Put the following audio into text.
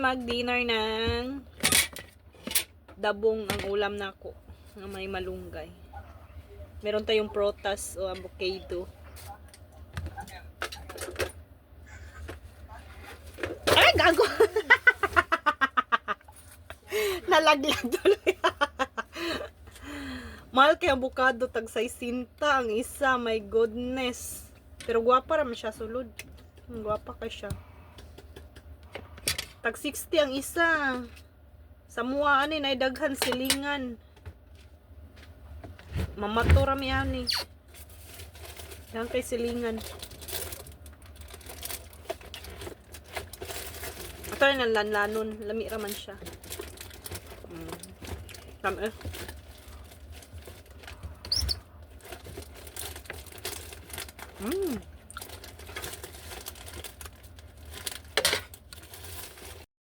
mag-dinner ng dabong ang ulam nako na may malunggay. Meron tayong protas o avocado. Ay, gago! Nalaglag tuloy. Mahal kay avocado, tag 60 ang isa, my goodness. Pero gwapa raman siya, sulod. Gwapa ka siya. Tag 60 ang isa. Sa mua ani nay daghan silingan. Mamato rami ani. Yan kay silingan. Ito rin ang lanlanon. Lami raman siya. Tama eh.